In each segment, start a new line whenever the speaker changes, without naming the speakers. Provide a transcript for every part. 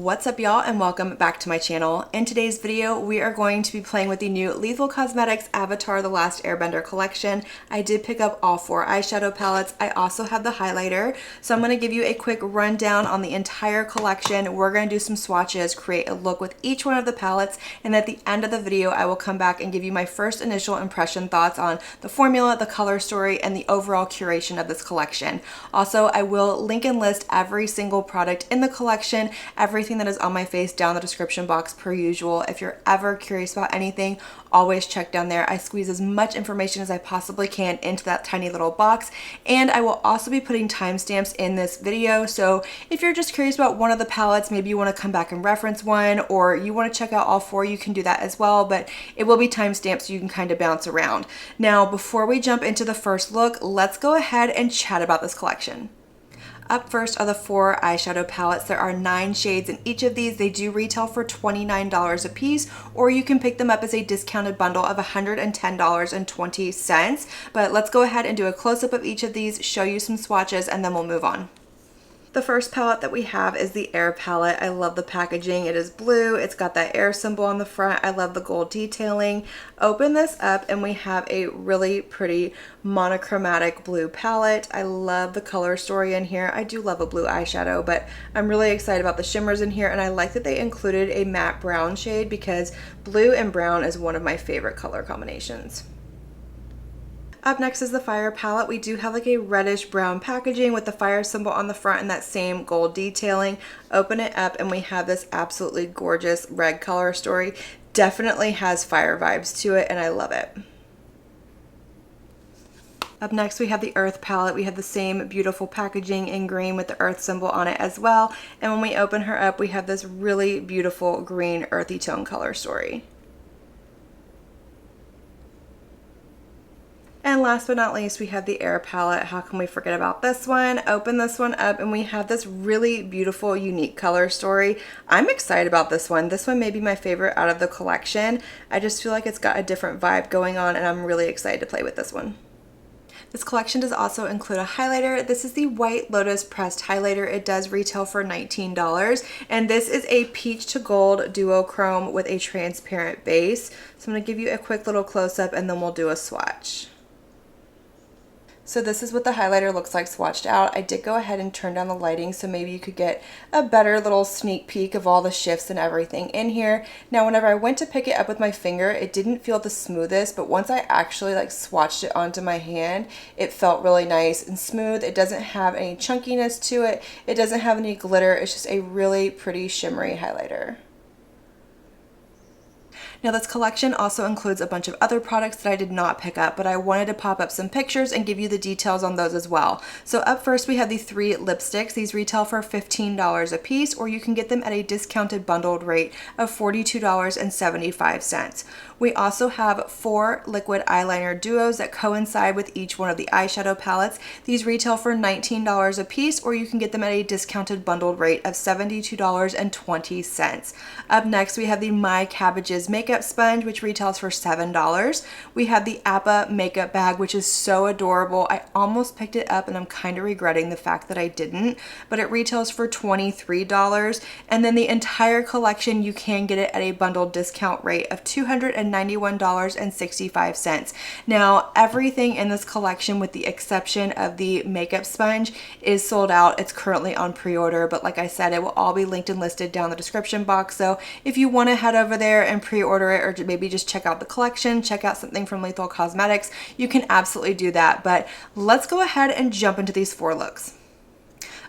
What's up, y'all, and welcome back to my channel. In today's video, we are going to be playing with the new Lethal Cosmetics Avatar: The Last Airbender collection. I did pick up all 4 eyeshadow palettes. I also have the highlighter, so I'm going to give you a quick rundown on the entire collection. We're going to do some swatches, create a look with each one of the palettes, and at the end of the video, I will come back and give you my first initial impression thoughts on the formula, the color story, and the overall curation of this collection. Also, I will link and list every single product in the collection, everything that is on my face down the description box per usual. If you're ever curious about anything, always check down there. I squeeze as much information as I possibly can into that tiny little box, and I will also be putting timestamps in this video. So if you're just curious about one of the palettes, maybe you want to come back and reference one, or you want to check out all 4, you can do that as well, but it will be timestamped so you can kind of bounce around. Now, before we jump into the first look, let's go ahead and chat about this collection. Up first are the 4 eyeshadow palettes. There are 9 shades in each of these. They do retail for $29 a piece, or you can pick them up as a discounted bundle of $110.20. But let's go ahead and do a close-up of each of these, show you some swatches, and then we'll move on. The first palette that we have is the Air palette. I love the packaging. It is blue. It's got that air symbol on the front. I love the gold detailing. Open this up and we have a really pretty monochromatic blue palette. I love the color story in here. I do love a blue eyeshadow, but I'm really excited about the shimmers in here, and I like that they included a matte brown shade because blue and brown is one of my favorite color combinations. Up next is the Fire palette. We do have like a reddish brown packaging with the fire symbol on the front and that same gold detailing. Open it up and we have this absolutely gorgeous red color story. Definitely has fire vibes to it, and I love it. Up next, we have the Earth palette. We have the same beautiful packaging in green with the earth symbol on it as well. And when we open her up, we have this really beautiful green earthy tone color story. And last but not least, we have the Air palette. How can we forget about this one? Open this one up and we have this really beautiful, unique color story. I'm excited about this one. This one may be my favorite out of the collection. I just feel like it's got a different vibe going on, and I'm really excited to play with this one. This collection does also include a highlighter. This is the White Lotus pressed highlighter. It does retail for $19, and this is a peach to gold duochrome with a transparent base. So I'm going to give you a quick little close-up and then we'll do a swatch. So this is what the highlighter looks like swatched out. I did go ahead and turn down the lighting so maybe you could get a better little sneak peek of all the shifts and everything in here. Now, whenever I went to pick it up with my finger, it didn't feel the smoothest, but once I actually like swatched it onto my hand, it felt really nice and smooth. It doesn't have any chunkiness to it. It doesn't have any glitter. It's just a really pretty shimmery highlighter. Now, this collection also includes a bunch of other products that I did not pick up, but I wanted to pop up some pictures and give you the details on those as well. So up first, we have the 3 lipsticks. These retail for $15 a piece, or you can get them at a discounted bundled rate of $42.75. We also have 4 liquid eyeliner duos that coincide with each one of the eyeshadow palettes. These retail for $19 a piece, or you can get them at a discounted bundled rate of $72.20. Up next, we have the My Cabbages makeup sponge, which retails for $7. We have the Appa Makeup Bag, which is so adorable. I almost picked it up and I'm kind of regretting the fact that I didn't, but it retails for $23. And then the entire collection, you can get it at a bundled discount rate of $291.65. Now, everything in this collection, with the exception of the makeup sponge, is sold out. It's currently on pre-order, but like I said, it will all be linked and listed down the description box. So if you want to head over there and pre-order it, or maybe just check out the collection, check out something from Lethal Cosmetics, you can absolutely do that. But let's go ahead and jump into these 4 looks.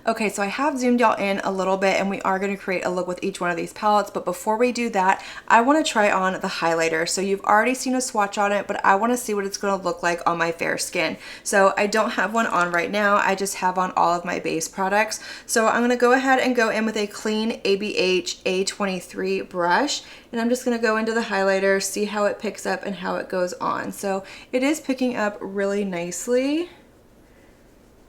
Okay, so I have zoomed y'all in a little bit and we are going to create a look with each one of these palettes, but before we do that, I want to try on the highlighter. So you've already seen a swatch on it, but I want to see what it's going to look like on my fair skin. So I don't have one on right now, I just have on all of my base products. So I'm going to go ahead and go in with a clean ABH A23 brush, and I'm just going to go into the highlighter, see how it picks up and how it goes on. So it is picking up really nicely,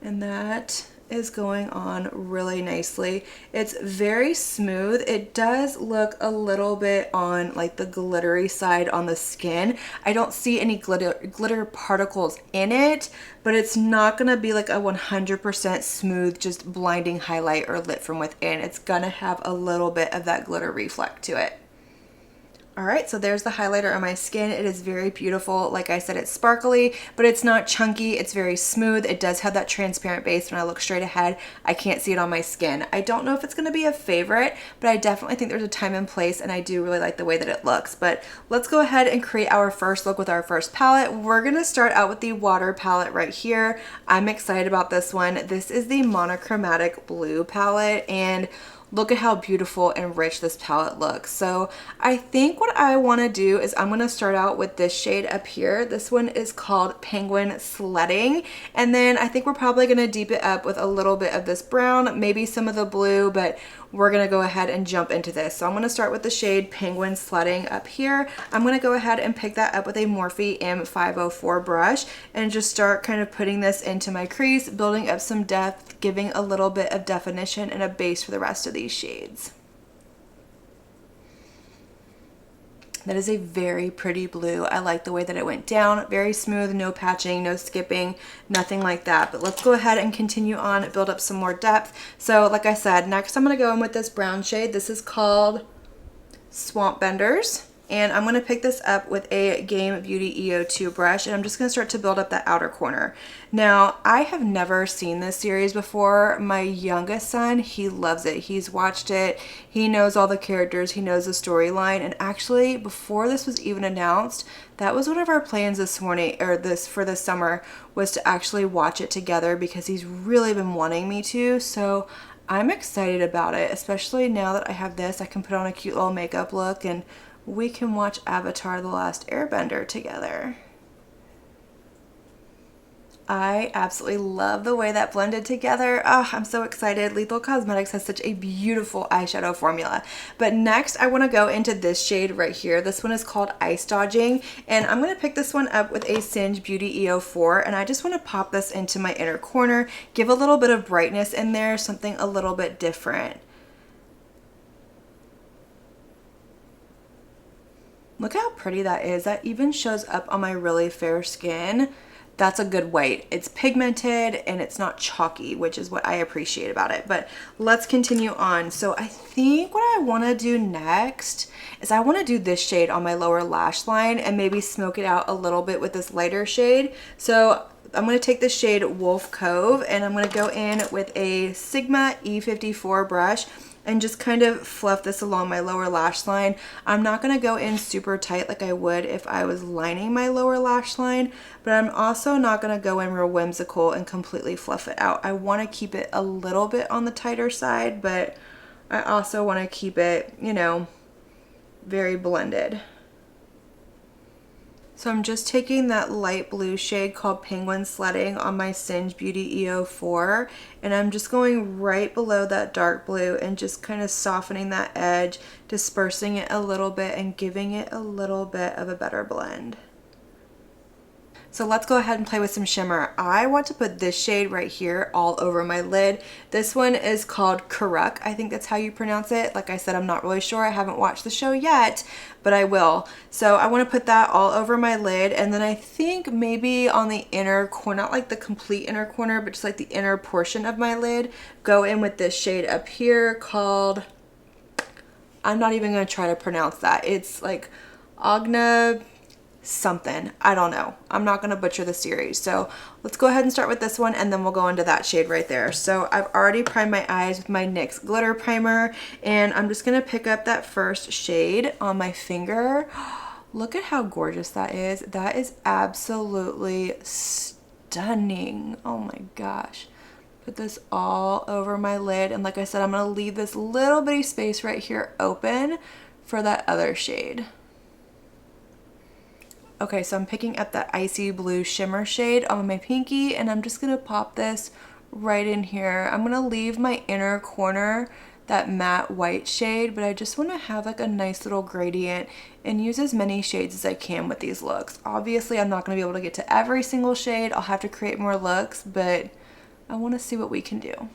and that is going on really nicely. It's very smooth. It does look a little bit on like the glittery side on the skin. I don't see any glitter particles in it, but it's not gonna be like a 100% smooth, just blinding highlight or lit from within. It's gonna have a little bit of that glitter reflect to it. All right, so there's the highlighter on my skin. It is very beautiful. Like I said, it's sparkly, but it's not chunky. It's very smooth. It does have that transparent base. When I look straight ahead, I can't see it on my skin. I don't know if it's gonna be a favorite, but I definitely think there's a time and place, and I do really like the way that it looks. But let's go ahead and create our first look with our first palette. We're gonna start out with the water palette right here. I'm excited about this one. This is the monochromatic blue palette, and look at how beautiful and rich this palette looks. So I think what I want to do is I'm going to start out with this shade up here. This one is called Penguin Sledding. And then I think we're probably going to deep it up with a little bit of this brown, maybe some of the blue, but we're going to go ahead and jump into this. So I'm going to start with the shade Penguin Sledding up here. I'm going to go ahead and pick that up with a Morphe M504 brush and just start kind of putting this into my crease, building up some depth, giving a little bit of definition and a base for the rest of these shades. That is a very pretty blue. I like the way that it went down. Very smooth, no patching, no skipping, nothing like that. But let's go ahead and continue on, build up some more depth. So like I said, next I'm going to go in with this brown shade. This is called Swamp Benders. And I'm going to pick this up with a Game Beauty EO2 brush, and I'm just going to start to build up that outer corner. Now, I have never seen this series before. My youngest son, he loves it. He's watched it. He knows all the characters. He knows the storyline. And actually, before this was even announced, that was one of our plans this morning, or for this summer, was to actually watch it together because he's really been wanting me to. So I'm excited about it, especially now that I have this. I can put on a cute little makeup look and we can watch Avatar: The Last Airbender together. I absolutely love the way that blended together. Oh, I'm so excited. Lethal Cosmetics has such a beautiful eyeshadow formula. But next, I want to go into this shade right here. This one is called Ice Dodging, and I'm going to pick this one up with a Singe Beauty EO4, and I just want to pop this into my inner corner, give a little bit of brightness in there, something a little bit different. Look how pretty that is. That even shows up on my really fair skin. That's a good weight. It's pigmented and it's not chalky, which is what I appreciate about it. But let's continue on. So I think what I want to do next is I want to do this shade on my lower lash line and maybe smoke it out a little bit with this lighter shade. So I'm going to take the shade Wolf Cove and I'm going to go in with a Sigma E54 brush and just kind of fluff this along my lower lash line. I'm not going to go in super tight like I would if I was lining my lower lash line, but I'm also not going to go in real whimsical and completely fluff it out. I want to keep it a little bit on the tighter side, but I also want to keep it, you know, very blended. So I'm just taking that light blue shade called Penguin Sledding on my Singe Beauty EO4, and I'm just going right below that dark blue and just kind of softening that edge, dispersing it a little bit and giving it a little bit of a better blend. So let's go ahead and play with some shimmer. I want to put this shade right here all over my lid. This one is called Karuk. I think that's how you pronounce it. Like I said, I'm not really sure. I haven't watched the show yet, but I will. So I want to put that all over my lid, and then I think maybe on the inner corner, not like the complete inner corner, but just like the inner portion of my lid, go in with this shade up here called, I'm not even going to try to pronounce that. It's like Agna something. I don't know. I'm not going to butcher the series. So let's go ahead and start with this one and then we'll go into that shade right there. So I've already primed my eyes with my NYX glitter primer, and I'm just going to pick up that first shade on my finger. Look at how gorgeous that is. That is absolutely stunning. Oh my gosh. Put this all over my lid, and like I said, I'm going to leave this little bitty space right here open for that other shade. Okay, so I'm picking up that icy blue shimmer shade on my pinky, and I'm just going to pop this right in here. I'm going to leave my inner corner that matte white shade, but I just want to have like a nice little gradient and use as many shades as I can with these looks. Obviously, I'm not going to be able to get to every single shade. I'll have to create more looks, but I want to see what we can do.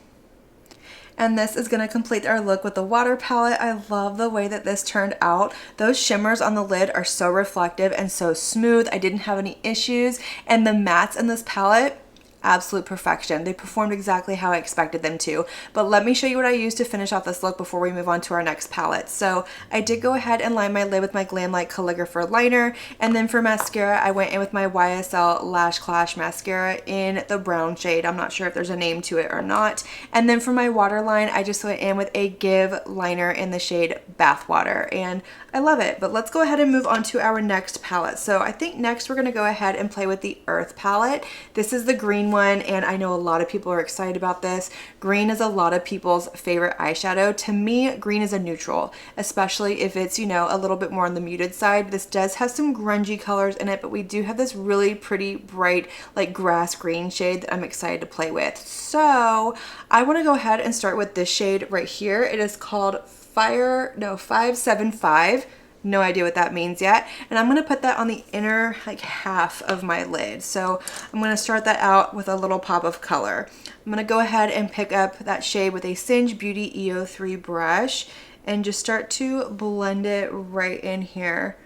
And this is going to complete our look with the water palette. I love the way that this turned out. Those shimmers on the lid are so reflective and so smooth. I didn't have any issues. And the mattes in this palette, absolute perfection. They performed exactly how I expected them to. But let me show you what I used to finish off this look before we move on to our next palette. So I did go ahead and line my lid with my Glam Light Calligrapher liner. And then for mascara, I went in with my YSL Lash Clash mascara in the brown shade. I'm not sure if there's a name to it or not. And then for my waterline, I just went in with a Give liner in the shade Bathwater. And I love it. But let's go ahead and move on to our next palette. So I think next we're going to go ahead and play with the Earth palette. This is the green one, and I know a lot of people are excited about this. Green is a lot of people's favorite eyeshadow. To me, green is a neutral, especially if it's, you know, a little bit more on the muted side. This does have some grungy colors in it, but we do have this really pretty bright like grass green shade that I'm excited to play with. So I want to go ahead and start with this shade right here. It is called 575. No idea what that means yet. And I'm going to put that on the inner like half of my lid. So I'm going to start that out with a little pop of color. I'm going to go ahead and pick up that shade with a Singe Beauty EO3 brush and just start to blend it right in here.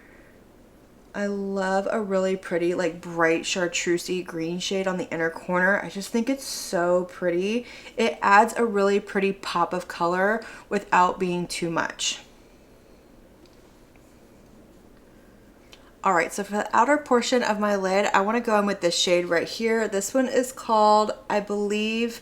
I love a really pretty like bright chartreusey green shade on the inner corner. I just think it's so pretty. It adds a really pretty pop of color without being too much. Alright, so for the outer portion of my lid, I want to go in with this shade right here. This one is called, I believe,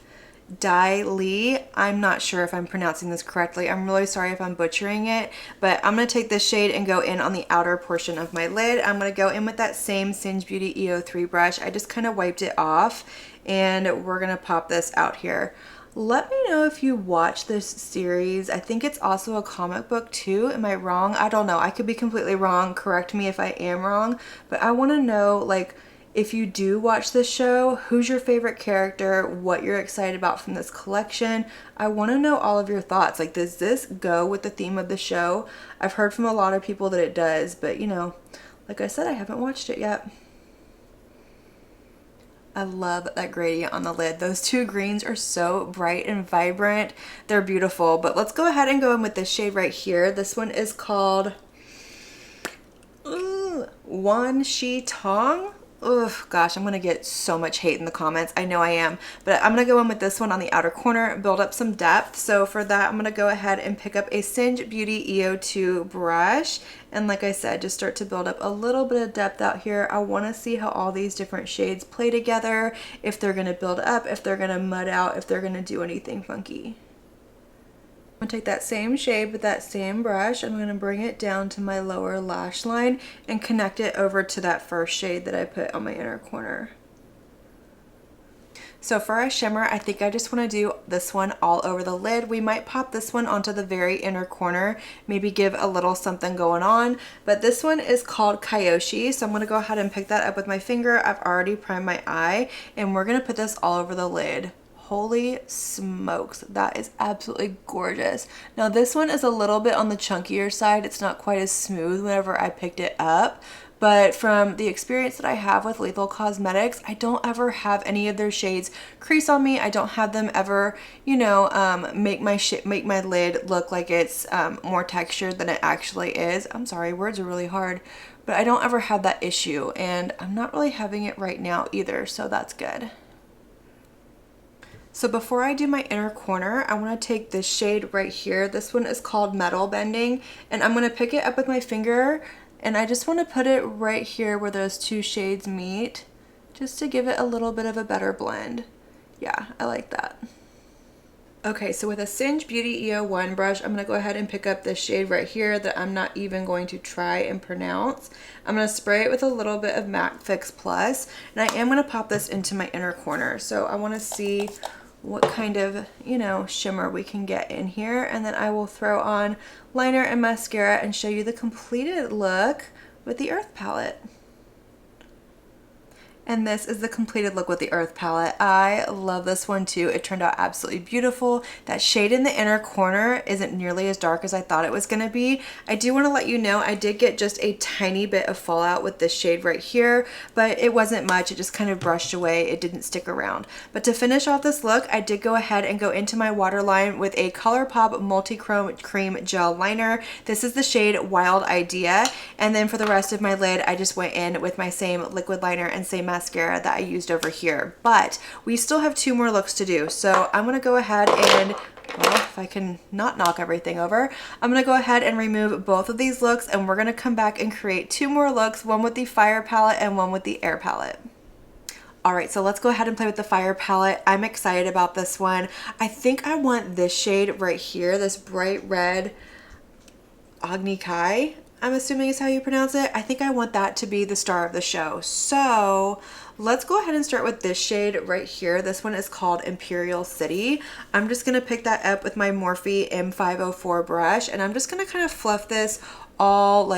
Dai Li. I'm not sure if I'm pronouncing this correctly. I'm really sorry if I'm butchering it, but I'm going to take this shade and go in on the outer portion of my lid. I'm going to go in with that same Singe Beauty EO3 brush. I just kind of wiped it off, and we're going to pop this out here. Let me know if you watch this series. I think it's also a comic book too. Am I wrong? I don't know. I could be completely wrong. Correct me if I am wrong. But I want to know, like, if you do watch this show, who's your favorite character, what you're excited about from this collection. I want to know all of your thoughts. Like, does this go with the theme of the show? I've heard from a lot of people that it does, but you know, like I said, I haven't watched it yet. I love that gradient on the lid. Those two greens are so bright and vibrant. They're beautiful. But let's go ahead and go in with this shade right here. This one is called Wan Shi Tong. Oh gosh, I'm gonna get so much hate in the comments. I know I am, but I'm gonna go in with this one on the outer corner, build up some depth. So for that, I'm gonna go ahead and pick up a Singe Beauty EO2 brush. And like I said, just start to build up a little bit of depth out here. I wanna see how all these different shades play together, if they're gonna build up, if they're gonna mud out, if they're gonna do anything funky. I'm going to take that same shade with that same brush. I'm going to bring it down to my lower lash line and connect it over to that first shade that I put on my inner corner. So for our shimmer, I think I just want to do this one all over the lid. We might pop this one onto the very inner corner, maybe give a little something going on. But this one is called Kyoshi, so I'm going to go ahead and pick that up with my finger. I've already primed my eye, and we're going to put this all over the lid. Holy smokes, that is absolutely gorgeous. Now this one is a little bit on the chunkier side. It's not quite as smooth whenever I picked it up, but from the experience that I have with Lethal Cosmetics, I don't ever have any of their shades crease on me. I don't have them ever, you know, make my lid look like it's more textured than it actually is. I'm sorry, words are really hard, but I don't ever have that issue, and I'm not really having it right now either, so that's good. So before I do my inner corner, I want to take this shade right here. This one is called Metal Bending, and I'm going to pick it up with my finger, and I just want to put it right here where those two shades meet, just to give it a little bit of a better blend. Yeah, I like that. Okay, so with a Singe Beauty EO1 brush, I'm going to go ahead and pick up this shade right here that I'm not even going to try and pronounce. I'm going to spray it with a little bit of MAC Fix Plus, and I am going to pop this into my inner corner. So I want to see what kind of, you know, shimmer we can get in here, and then I will throw on liner and mascara and show you the completed look with the Earth palette. And this is the completed look with the Earth palette. I love this one too. It turned out absolutely beautiful. That shade in the inner corner isn't nearly as dark as I thought it was going to be. I do want to let you know I did get just a tiny bit of fallout with this shade right here, but it wasn't much. It just kind of brushed away. It didn't stick around. But to finish off this look, I did go ahead and go into my waterline with a ColourPop Multi-Chrome Cream Gel Liner. This is the shade Wild Idea. And then for the rest of my lid, I just went in with my same liquid liner and same mascara that I used over here. But we still have 2 more looks to do. So I'm going to go ahead and, well, if I can not knock everything over, I'm going to go ahead and remove both of these looks, and we're going to come back and create 2 more looks, one with the Fire palette and one with the Air palette. Alright, so let's go ahead and play with the Fire palette. I'm excited about this one. I think I want this shade right here, this bright red Agni Kai, I'm assuming is how you pronounce it. I think I want that to be the star of the show. So let's go ahead and start with this shade right here. This one is called Imperial City. I'm just going to pick that up with my Morphe M504 brush, and I'm just going to kind of fluff this all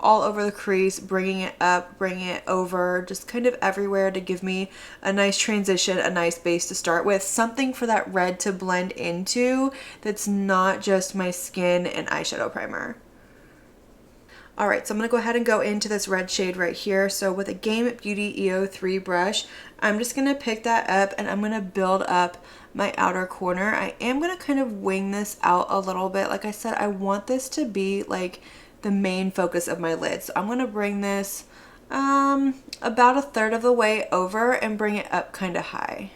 over the crease, bringing it up, bringing it over, just kind of everywhere to give me a nice transition, a nice base to start with, something for that red to blend into that's not just my skin and eyeshadow primer. Alright, so I'm going to go ahead and go into this red shade right here. So with a Game Beauty EO3 brush, I'm just going to pick that up and I'm going to build up my outer corner. I am going to kind of wing this out a little bit. Like I said, I want this to be like the main focus of my lid. So I'm going to bring this about 1/3 of the way over and bring it up kind of high.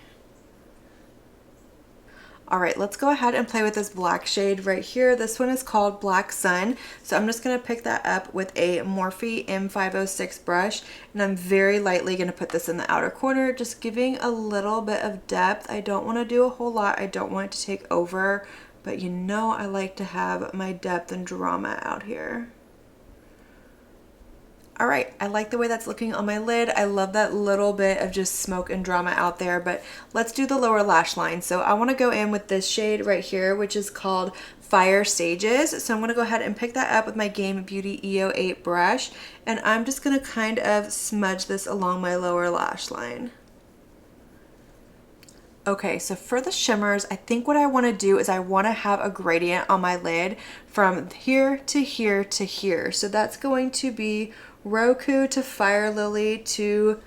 Alright, let's go ahead and play with this black shade right here. This one is called Black Sun. So I'm just going to pick that up with a Morphe M506 brush, and I'm very lightly going to put this in the outer corner, just giving a little bit of depth. I don't want to do a whole lot. I don't want it to take over, but you know I like to have my depth and drama out here. Alright, I like the way that's looking on my lid. I love that little bit of just smoke and drama out there, but let's do the lower lash line. So I want to go in with this shade right here, which is called Fire Sages. So I'm going to go ahead and pick that up with my Game Beauty EO8 brush, and I'm just going to kind of smudge this along my lower lash line. Okay, so for the shimmers, I think what I want to do is I want to have a gradient on my lid from here to here to here. So that's going to be Roku to Fire Lily to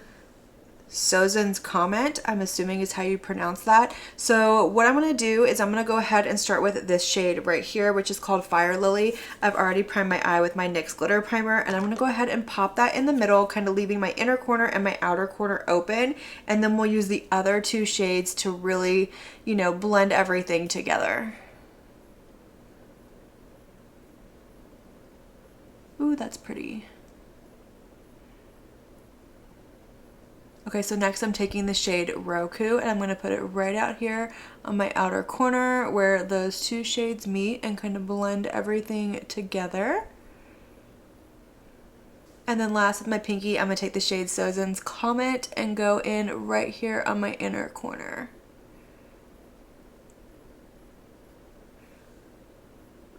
Sozin's Comment, I'm assuming is how you pronounce that. So what I'm going to do is I'm going to go ahead and start with this shade right here, which is called Fire Lily. I've already primed my eye with my NYX glitter primer, and I'm going to go ahead and pop that in the middle, kind of leaving my inner corner and my outer corner open, and then we'll use the other 2 shades to really, you know, blend everything together. Ooh, that's pretty. Okay, so next I'm taking the shade Roku, and I'm going to put it right out here on my outer corner where those 2 shades meet and kind of blend everything together. And then last with my pinky, I'm going to take the shade Sozin's Comment and go in right here on my inner corner.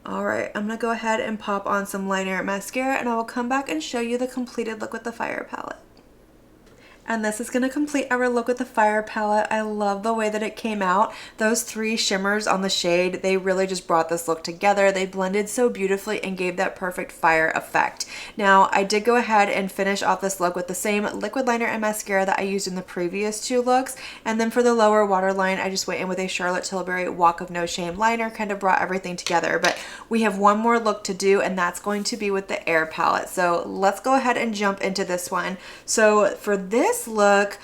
Alright, I'm going to go ahead and pop on some liner mascara, and I will come back and show you the completed look with the Fire palette. And this is going to complete our look with the Fire palette. I love the way that it came out. Those 3 shimmers on the shade, they really just brought this look together. They blended so beautifully and gave that perfect fire effect. Now, I did go ahead and finish off this look with the same liquid liner and mascara that I used in the previous 2 looks. And then for the lower waterline, I just went in with a Charlotte Tilbury Walk of No Shame liner, kind of brought everything together. But we have one more look to do, and that's going to be with the Air palette. So let's go ahead and jump into this one. So for this look,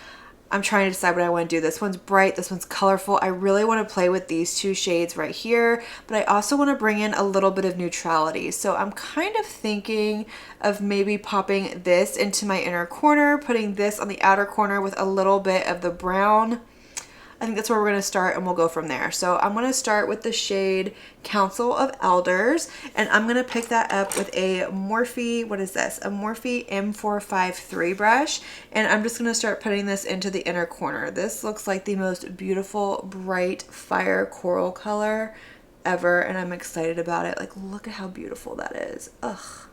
I'm trying to decide what I want to do. This one's bright, this one's colorful. I really want to play with these 2 shades right here, but I also want to bring in a little bit of neutrality. So I'm kind of thinking of maybe popping this into my inner corner, putting this on the outer corner with a little bit of the brown. I think that's where we're going to start, and we'll go from there. So I'm going to start with the shade Council of Elders, and I'm going to pick that up with a Morphe, what is this? A Morphe M453 brush, and I'm just going to start putting this into the inner corner. This looks like the most beautiful, bright fire coral color ever, and I'm excited about it. Like, look at how beautiful that is. Ugh.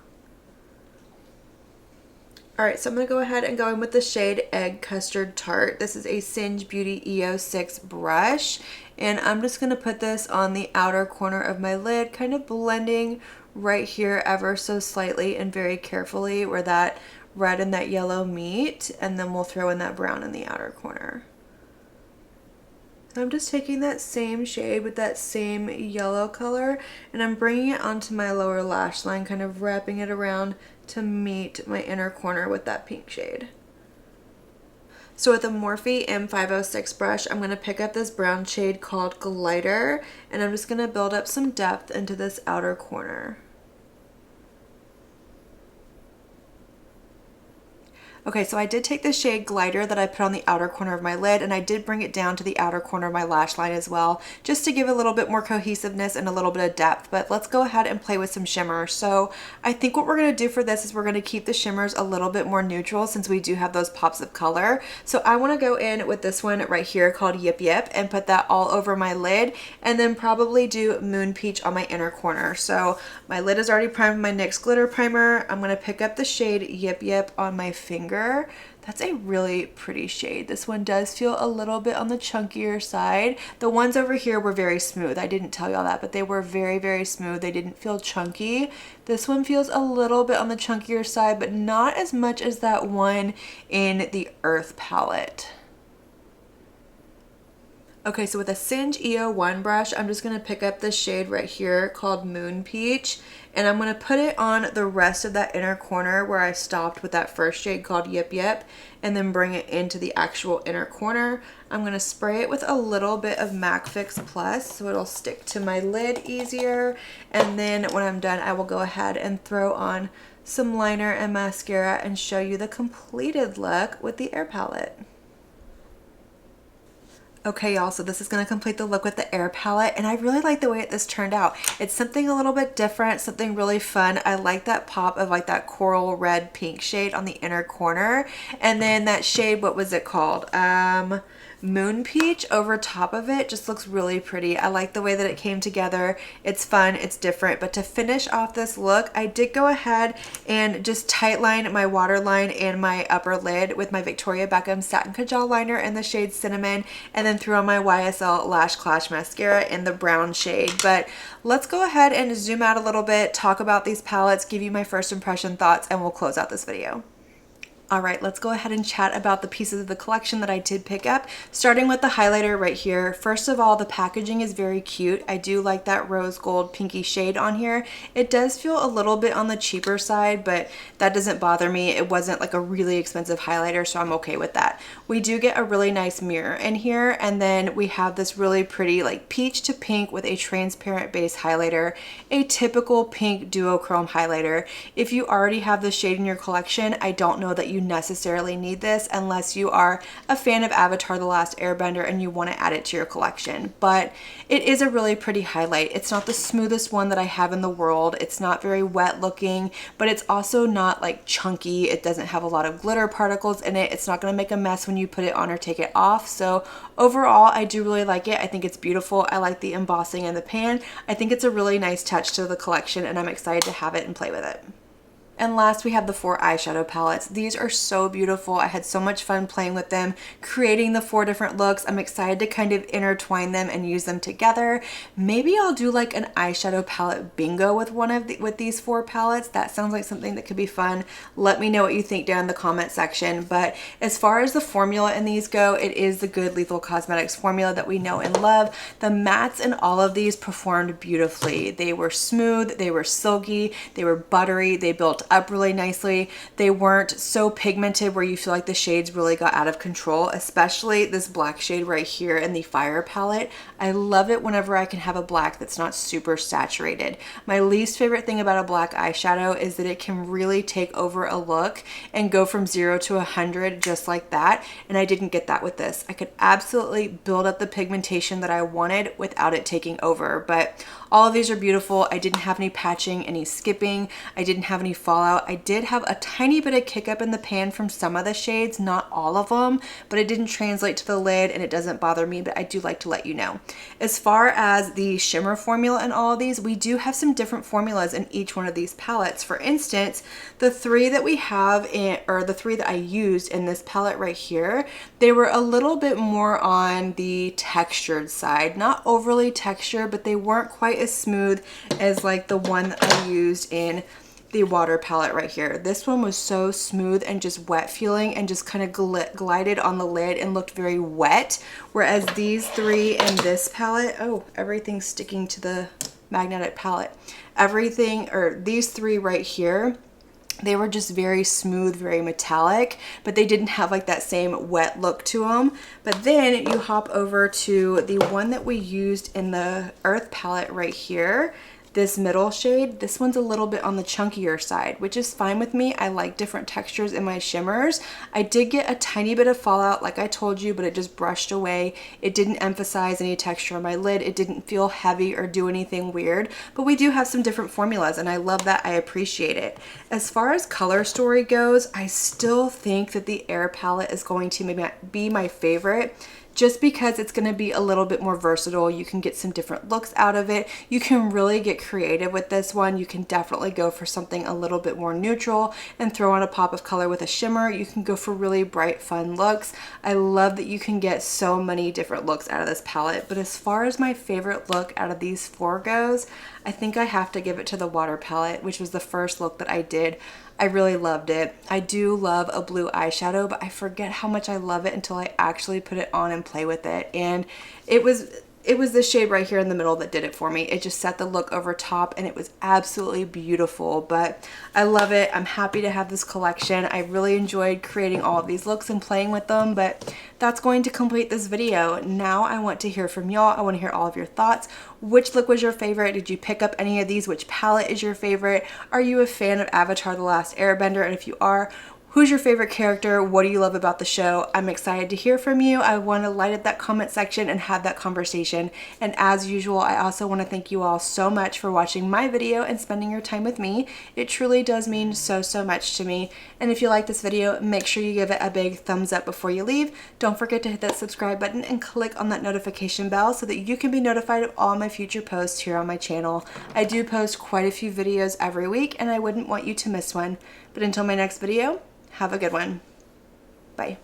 All right, so I'm gonna go ahead and go in with the shade Egg Custard Tart. This is a Singe Beauty EO6 brush, and I'm just gonna put this on the outer corner of my lid, kind of blending right here ever so slightly and very carefully where that red and that yellow meet, and then we'll throw in that brown in the outer corner. So I'm just taking that same shade with that same yellow color, and I'm bringing it onto my lower lash line, kind of wrapping it around to meet my inner corner with that pink shade. So with the Morphe M506 brush, I'm going to pick up this brown shade called Glitter, and I'm just going to build up some depth into this outer corner. Okay, so I did take the shade Glitter that I put on the outer corner of my lid, and I did bring it down to the outer corner of my lash line as well, just to give a little bit more cohesiveness and a little bit of depth. But let's go ahead and play with some shimmer. So I think what we're going to do for this is we're going to keep the shimmers a little bit more neutral since we do have those pops of color. So I want to go in with this one right here called Yip Yip and put that all over my lid, and then probably do Moon Peach on my inner corner. So my lid is already primed with my NYX glitter primer. I'm going to pick up the shade Yip Yip on my finger. That's a really pretty shade. This one does feel a little bit on the chunkier side. The ones over here were very smooth. I didn't tell y'all that, but they were very, very smooth. They didn't feel chunky. This one feels a little bit on the chunkier side, but not as much as that one in the Earth palette. Okay, so with a Singe EO1 brush, I'm just going to pick up this shade right here called Moon Peach, and I'm going to put it on the rest of that inner corner where I stopped with that first shade called Yip Yip, and then bring it into the actual inner corner. I'm going to spray it with a little bit of MAC Fix Plus so it'll stick to my lid easier, and then when I'm done, I will go ahead and throw on some liner and mascara and show you the completed look with the Air palette. Okay, y'all, so this is going to complete the look with the Air palette, and I really like the way this turned out. It's something a little bit different, something really fun. I like that pop of like that coral red pink shade on the inner corner, and then that shade, what was it called? Moon Peach over top of it just looks really pretty. I like the way that it came together. It's fun, it's different. But to finish off this look, I did go ahead and just tightline my waterline and my upper lid with my Victoria Beckham Satin Kajal liner in the shade Cinnamon, and then threw on my YSL Lash Clash mascara in the brown shade. But let's go ahead and zoom out a little bit, talk about these palettes, give you my first impression thoughts, and we'll close out this video. All right, let's go ahead and chat about the pieces of the collection that I did pick up, starting with the highlighter right here. First of all, the packaging is very cute. I do like that rose gold pinky shade on here. It does feel a little bit on the cheaper side, but that doesn't bother me. It wasn't like a really expensive highlighter, so I'm okay with that. We do get a really nice mirror in here, and then we have this really pretty like peach to pink with a transparent base highlighter, a typical pink duochrome highlighter. If you already have this shade in your collection, I don't know that you necessarily need this unless you are a fan of Avatar: The Last Airbender and you want to add it to your collection. But it is a really pretty highlight. It's not the smoothest one that I have in the world. It's not very wet looking, but it's also not like chunky. It doesn't have a lot of glitter particles in it. It's not going to make a mess when you put it on or take it off. So overall, I do really like it. I think it's beautiful. I like the embossing in the pan. I think it's a really nice touch to the collection, and I'm excited to have it and play with it. And last, we have the 4 eyeshadow palettes. These are so beautiful. I had so much fun playing with them, creating the 4 different looks. I'm excited to kind of intertwine them and use them together. Maybe I'll do like an eyeshadow palette bingo with these 4 palettes. That sounds like something that could be fun. Let me know what you think down in the comment section. But as far as the formula in these go, it is the good Lethal Cosmetics formula that we know and love. The mattes in all of these performed beautifully. They were smooth, they were silky, they were buttery, they built up really nicely. They weren't so pigmented where you feel like the shades really got out of control, especially this black shade right here in the Fire palette. I love it whenever I can have a black that's not super saturated. My least favorite thing about a black eyeshadow is that it can really take over a look and go from 0 to 100 just like that, and I didn't get that with this. I could absolutely build up the pigmentation that I wanted without it taking over. But all of these are beautiful. I didn't have any patching, any skipping. I didn't have any fallout fallout. I did have a tiny bit of kick up in the pan from some of the shades, not all of them, but it didn't translate to the lid and it doesn't bother me, but I do like to let you know. As far as the shimmer formula in all of these, we do have some different formulas in each one of these palettes. For instance, the three that we have or the three that I used in this palette right here, they were a little bit more on the textured side, not overly textured, but they weren't quite as smooth as like the one that I used in the water palette right here. This one was so smooth and just wet feeling and just kind of glided on the lid and looked very wet, whereas these three in this palette, oh, everything's sticking to the magnetic palette. These three right here, they were just very smooth, very metallic, but they didn't have like that same wet look to them. But then you hop over to the one that we used in the Earth palette right here. This middle shade, this one's a little bit on the chunkier side, which is fine with me. I like different textures in my shimmers. I did get a tiny bit of fallout, like I told you, but it just brushed away. It didn't emphasize any texture on my lid. It didn't feel heavy or do anything weird, but we do have some different formulas and I love that. I appreciate it. As far as color story goes, I still think that the Air palette is going to be my favorite, just because it's going to be a little bit more versatile. You can get some different looks out of it. You can really get creative with this one. You can definitely go for something a little bit more neutral and throw on a pop of color with a shimmer. You can go for really bright, fun looks. I love that you can get so many different looks out of this palette. But as far as my favorite look out of these four goes, I think I have to give it to the water palette, which was the first look that I did. I really loved it. I do love a blue eyeshadow, but I forget how much I love it until I actually put it on and play with it. And it was this shade right here in the middle that did it for me. It just set the look over top and it was absolutely beautiful, but I love it. I'm happy to have this collection. I really enjoyed creating all of these looks and playing with them, but that's going to complete this video. Now I want to hear from y'all. I want to hear all of your thoughts. Which look was your favorite? Did you pick up any of these? Which palette is your favorite? Are you a fan of Avatar: The Last Airbender? And if you are, who's your favorite character? What do you love about the show? I'm excited to hear from you. I want to light up that comment section and have that conversation. And as usual, I also want to thank you all so much for watching my video and spending your time with me. It truly does mean so, so much to me. And if you like this video, make sure you give it a big thumbs up before you leave. Don't forget to hit that subscribe button and click on that notification bell so that you can be notified of all my future posts here on my channel. I do post quite a few videos every week and I wouldn't want you to miss one. But until my next video, have a good one. Bye.